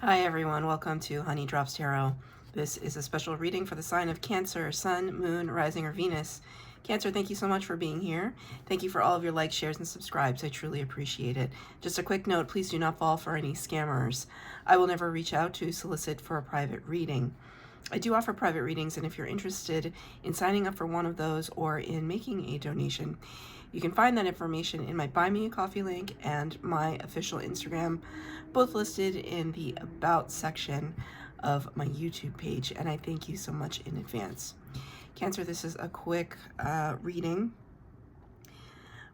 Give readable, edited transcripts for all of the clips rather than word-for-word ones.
Hi everyone, welcome to Honey Drops Tarot. This is a special reading for the sign of Cancer, Sun, Moon, Rising, or Venus. Cancer, thank you so much for being here. Thank you for all of your likes, shares, and subscribes. I truly appreciate it. Just a quick note, please do not fall for any scammers. I will never reach out to solicit for a private reading. I do offer private readings, and if you're interested in signing up for one of those or in making a donation, you can find that information in my Buy Me a Coffee link and my official Instagram, both listed in the About section of my YouTube page, and I thank you so much in advance. Cancer, this is a quick reading,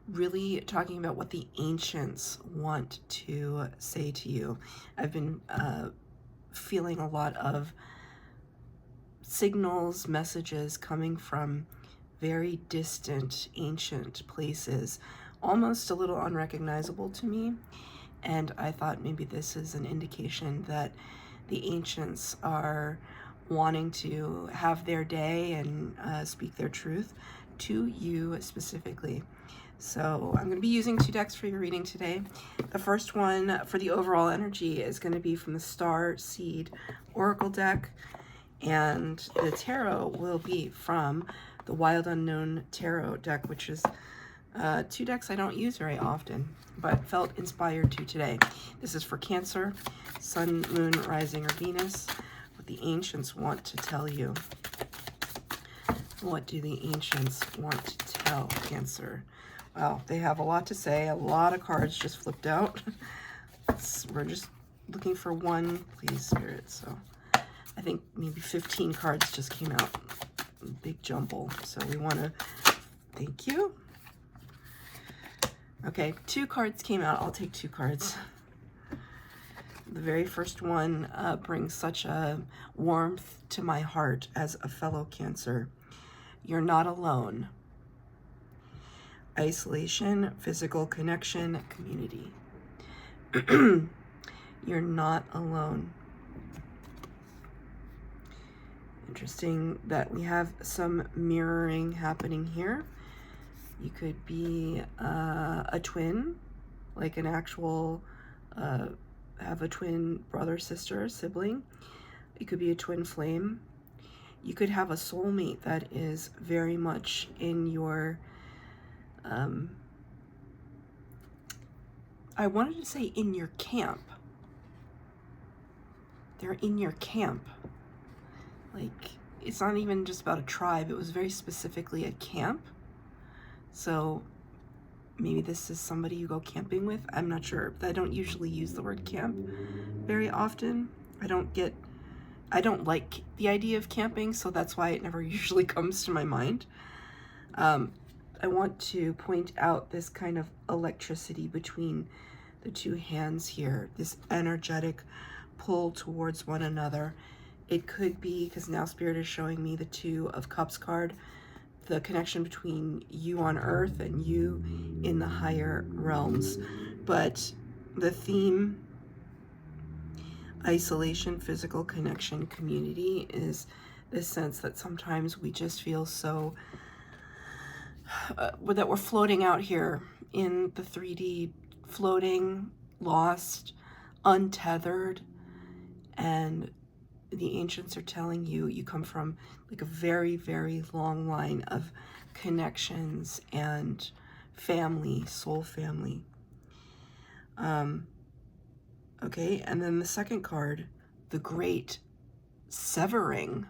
really talking about what the ancients want to say to you. I've been feeling a lot of signals, messages coming from very distant, ancient places, almost a little unrecognizable to me. And I thought maybe this is an indication that the ancients are wanting to have their day and speak their truth to you specifically. So I'm going to be using 2 decks for your reading today. The first one for the overall energy is going to be from the Star Seed Oracle deck, and the tarot will be from the Wild Unknown Tarot deck, which is 2 decks I don't use very often, but felt inspired to today. This is for Cancer, Sun, Moon, Rising, or Venus. What the ancients want to tell you. What do the ancients want to tell Cancer? Well, they have a lot to say. A lot of cards just flipped out. We're just looking for one, please, Spirit. So I think maybe 15 cards just came out. Big jumble. So we want to, thank you. Okay, 2 cards came out. I'll take 2 cards. The very first one brings such a warmth to my heart as a fellow Cancer. You're not alone. Isolation, physical connection, community. You're not alone. Interesting that we have some mirroring happening here. You could be a twin, like an actual, have a twin brother, sister, sibling. You could be a twin flame. You could have a soulmate that is very much in your, I wanted to say in your camp. They're in your camp. Like, it's not even just about a tribe. It was very specifically a camp. So maybe this is somebody you go camping with. I'm not sure. I don't usually use the word camp very often. I don't like the idea of camping, so that's why it never usually comes to my mind. I want to point out this kind of electricity between the 2 hands here, this energetic pull towards one another. It could be, because now Spirit is showing me the 2 of Cups card, the connection between you on earth and you in the higher realms. But the theme, isolation, physical connection, community, is this sense that sometimes we just feel so that we're floating out here in the 3D, floating, lost, untethered, and the ancients are telling you you come from like a very, very long line of connections and family, soul family. Okay, and then the second card, the Great Severing.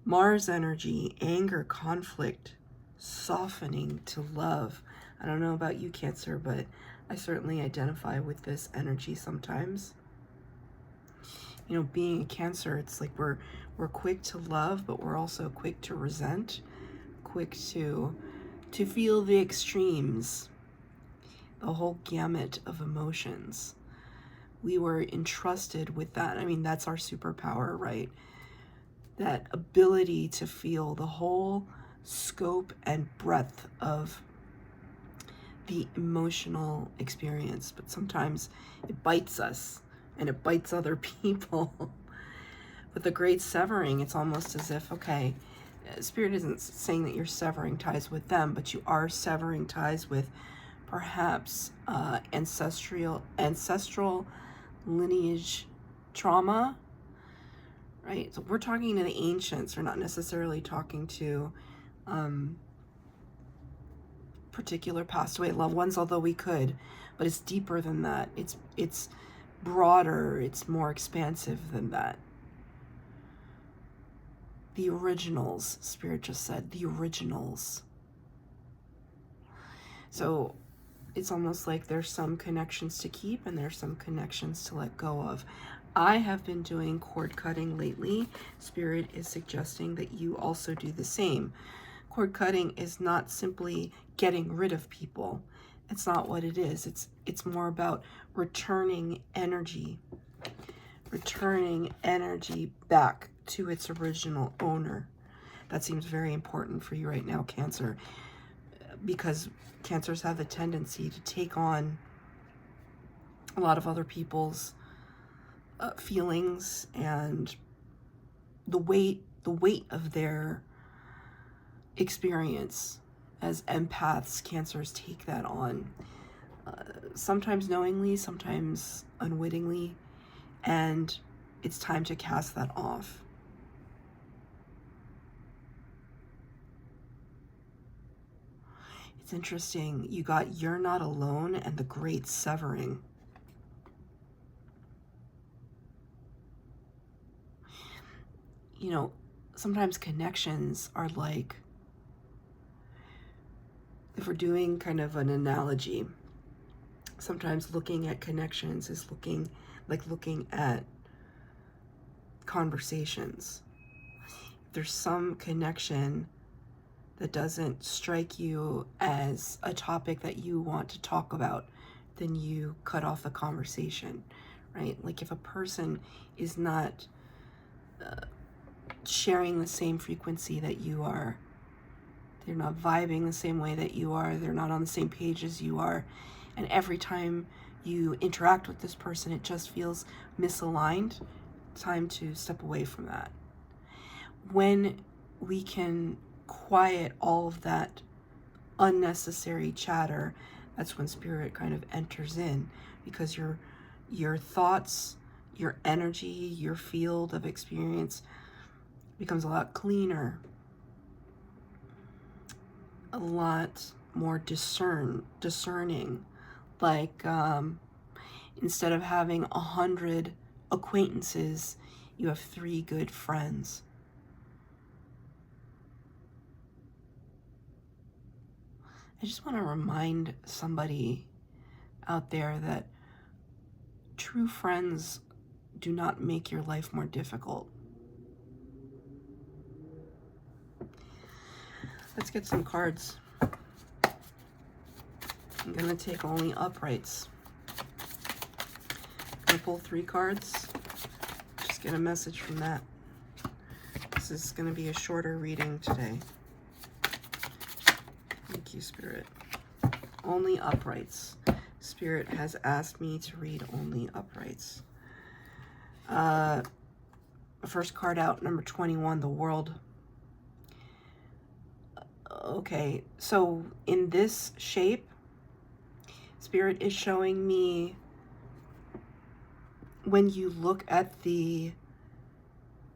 Mars energy, anger, conflict, softening to love. I don't know about you, Cancer, but I certainly identify with this energy sometimes. You know, being a Cancer, it's like we're quick to love, but we're also quick to resent, quick to feel the extremes, the whole gamut of emotions. We were entrusted with that. I mean, that's our superpower, right? That ability to feel the whole scope and breadth of the emotional experience, but sometimes it bites us and it bites other people. With the Great Severing, it's almost as if, okay, Spirit isn't saying that you're severing ties with them, but you are severing ties with perhaps ancestral lineage trauma, right? So we're talking to the ancients. We're not necessarily talking to particular passed away loved ones, although we could, but it's deeper than that. It's broader. It's more expansive than that. The originals, Spirit just said, the originals. So it's almost like there's some connections to keep and there's some connections to let go of. I have been doing cord cutting lately. Spirit is suggesting that you also do the same. Cord cutting is not simply getting rid of people. It's not what it is. It's more about returning energy back to its original owner. That seems very important for you right now, Cancer, because Cancers have the tendency to take on a lot of other people's feelings and the weight of their experience. As empaths, Cancers take that on, sometimes knowingly, sometimes unwittingly, and it's time to cast that off. It's interesting. You got You're Not Alone and The Great Severing. You know, sometimes connections are like, if we're doing kind of an analogy, sometimes looking at connections is looking at conversations. If there's some connection that doesn't strike you as a topic that you want to talk about, then you cut off the conversation, right? Like if a person is not sharing the same frequency that you are, they're not vibing the same way that you are, they're not on the same page as you are, and every time you interact with this person, it just feels misaligned, time to step away from that. When we can quiet all of that unnecessary chatter, that's when Spirit kind of enters in, because your thoughts, your energy, your field of experience becomes a lot cleaner, a lot more discerning. Like instead of having 100 acquaintances, you have 3 good friends. I just want to remind somebody out there that true friends do not make your life more difficult. Let's get some cards. I'm going to take only uprights. I'm going to pull 3 cards. Just get a message from that. This is going to be a shorter reading today. Thank you, Spirit. Only uprights. Spirit has asked me to read only uprights. First card out, number 21, the World. Okay, so in this shape, Spirit is showing me when you look at the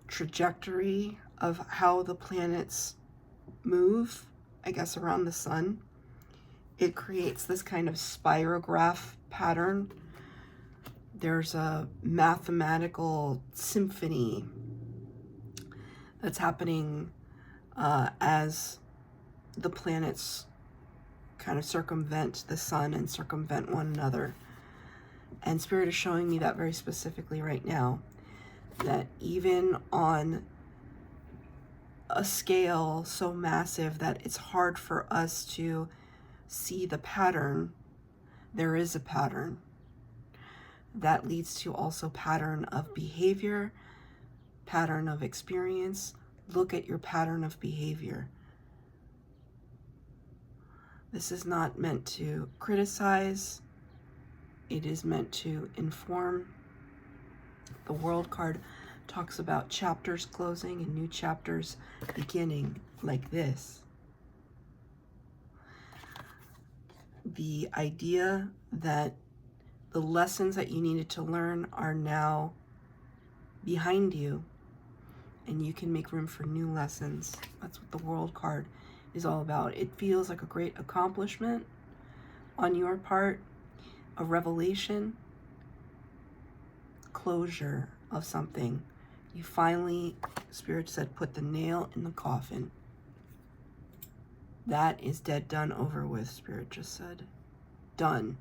trajectory of how the planets move, I guess around the sun, it creates this kind of spirograph pattern. There's a mathematical symphony that's happening as the planets kind of circumvent the sun and circumvent one another. And Spirit is showing me that very specifically right now, that even on a scale so massive that it's hard for us to see the pattern, there is a pattern. That leads to also pattern of behavior, pattern of experience. Look at your pattern of behavior. This is not meant to criticize. It is meant to inform. The World card talks about chapters closing and new chapters beginning, like this. The idea that The lessons that you needed to learn are now behind you, and you can make room for new lessons. That's what the World card is all about. It feels like a great accomplishment on your part, a revelation, closure of something. You finally, Spirit said, put the nail in the coffin. That is dead, done, over with, Spirit just said. Done.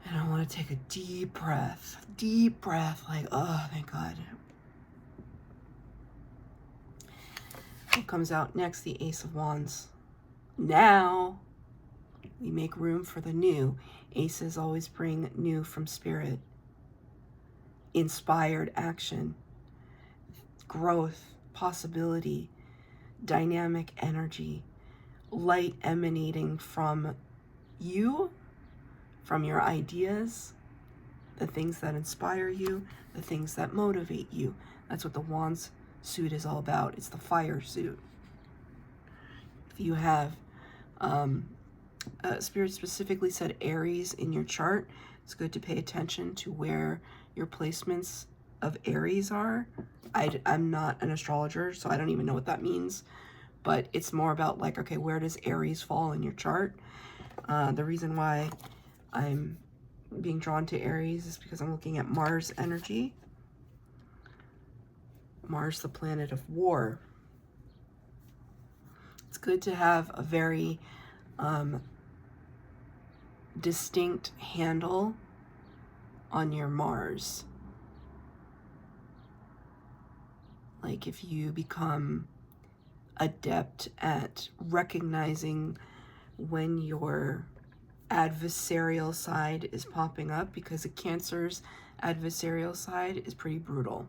And I want to take a deep breath, like, oh, thank God. What comes out next? The Ace of Wands. Now we make room for the new. Aces always bring new from Spirit. Inspired action, growth, possibility, dynamic energy, light emanating from you, from your ideas, the things that inspire you, the things that motivate you. That's what the Wands suit is all about. It's the fire suit. If you have, Spirit specifically said Aries in your chart, it's good to pay attention to where your placements of Aries are. I'm not an astrologer, so I don't even know what that means, but it's more about like, okay, where does Aries fall in your chart? The reason why I'm being drawn to Aries is because I'm looking at Mars energy. Mars, the planet of war. It's good to have a very distinct handle on your Mars. Like if you become adept at recognizing when your adversarial side is popping up, because a Cancer's adversarial side is pretty brutal.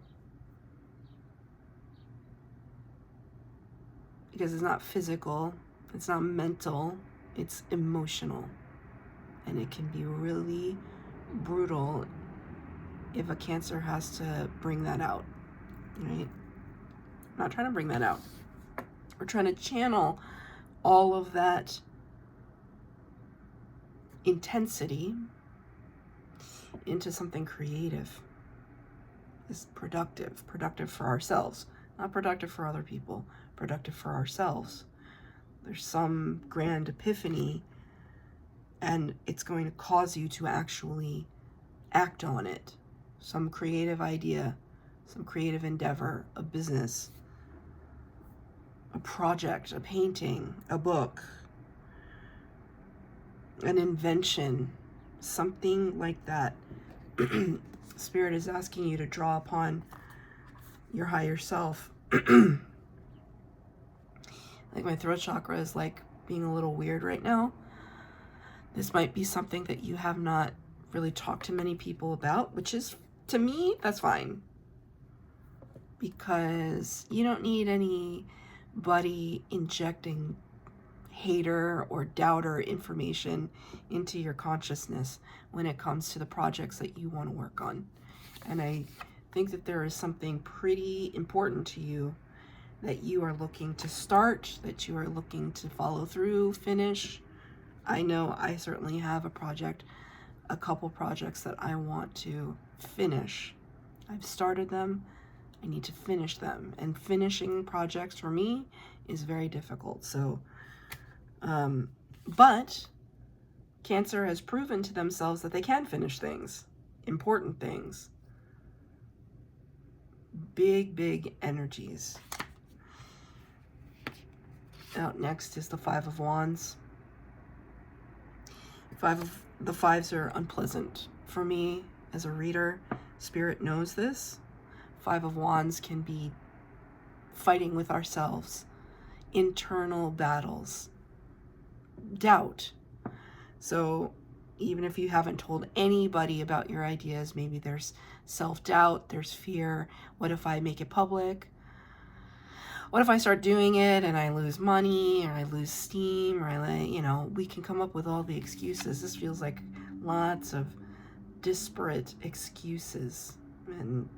Because it's not physical, it's not mental, it's emotional. And it can be really brutal if a Cancer has to bring that out, right? I'm not trying to bring that out. We're trying to channel all of that intensity into something creative. It's productive for ourselves, not productive for other people, productive for ourselves. There's some grand epiphany, and it's going to cause you to actually act on it. Some creative idea, some creative endeavor, a business, a project, a painting, a book, an invention, something like that. Spirit is asking you to draw upon your higher self. Like my throat chakra is like being a little weird right now. This might be something that you have not really talked to many people about, which is, to me, that's fine. Because you don't need anybody injecting hater or doubter information into your consciousness when it comes to the projects that you want to work on. And I think that there is something pretty important to you that you are looking to start, that you are looking to follow through, finish. I know I certainly have a couple projects that I want to finish. I've started them, I need to finish them. And finishing projects for me is very difficult. So, but Cancer has proven to themselves that they can finish things, important things. Big energies. Out next is the Five of Wands. The fives are unpleasant for me as a reader. Spirit knows this. Five of Wands can be fighting with ourselves, internal battles, doubt. So even if you haven't told anybody about your ideas, maybe there's self-doubt, there's fear. What if I make it public? What if I start doing it and I lose money, or I lose steam, or we can come up with all the excuses. This feels like lots of disparate excuses. And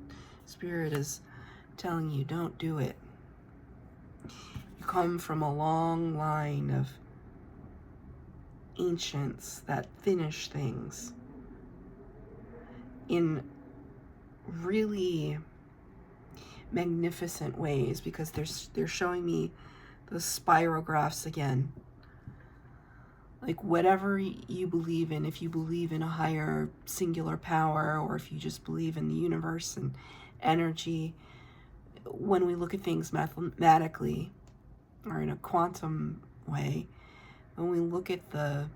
Spirit is telling you, don't do it. You come from a long line of ancients that finish things in really magnificent ways, because they're showing me the spirographs again. Like whatever you believe in, if you believe in a higher singular power, or if you just believe in the universe and energy, when we look at things mathematically or in a quantum way, when we look at the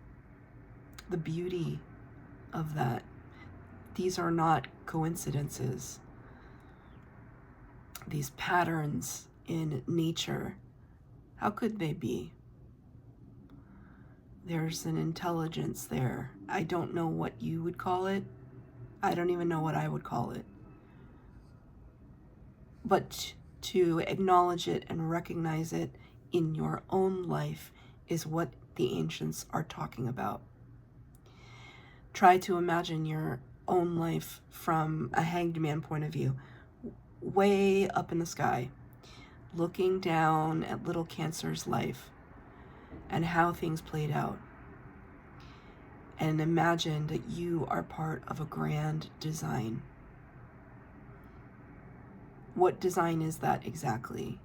beauty of that, these are not coincidences. These patterns in nature, how could they be? There's an intelligence there. I don't know what you would call it. I don't even know what I would call it. But to acknowledge it and recognize it in your own life is what the ancients are talking about. Try to imagine your own life from a hanged man point of view, way up in the sky, looking down at little Cancer's life and how things played out. And imagine that you are part of a grand design. What design is that exactly?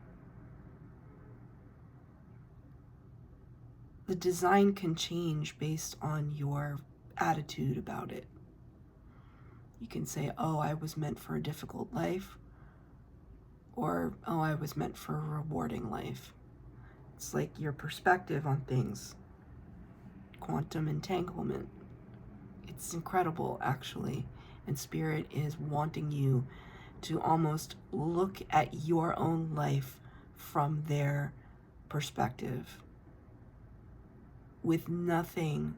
The design can change based on your attitude about it. You can say, oh, I was meant for a difficult life, or, oh, I was meant for a rewarding life. It's like your perspective on things. Quantum entanglement. It's incredible, actually. And Spirit is wanting you to almost look at your own life from their perspective, with nothing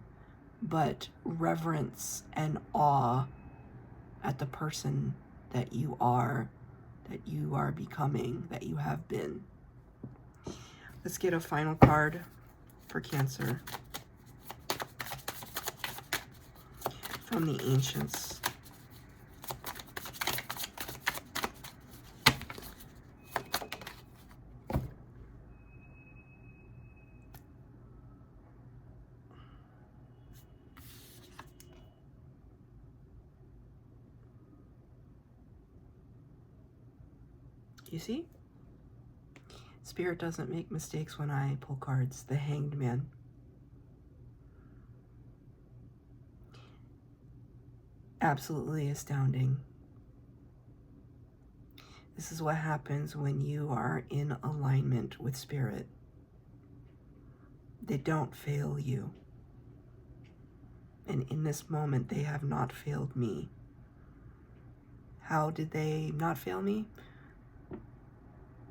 but reverence and awe at the person that you are becoming, that you have been. Let's get a final card for Cancer from the ancients. You see? Spirit doesn't make mistakes when I pull cards. The Hanged Man. Absolutely astounding. This is what happens when you are in alignment with Spirit. They don't fail you. And in this moment, they have not failed me. How did they not fail me?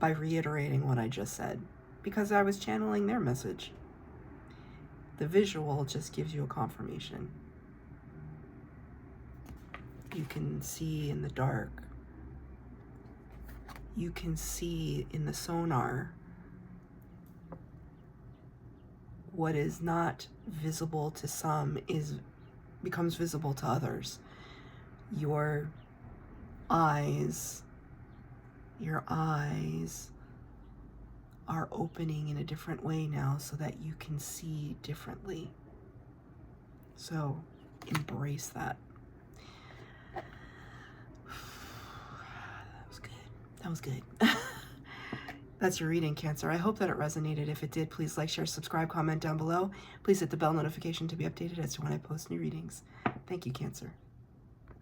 By reiterating what I just said, because I was channeling their message. The visual just gives you a confirmation. You can see in the dark. You can see in the sonar what is not visible to some becomes visible to others. Your eyes are opening in a different way now so that you can see differently. So embrace that. That was good. That's your reading, Cancer. I hope that it resonated. If it did, please like, share, subscribe, comment down below. Please hit the bell notification to be updated as to when I post new readings. Thank you, Cancer.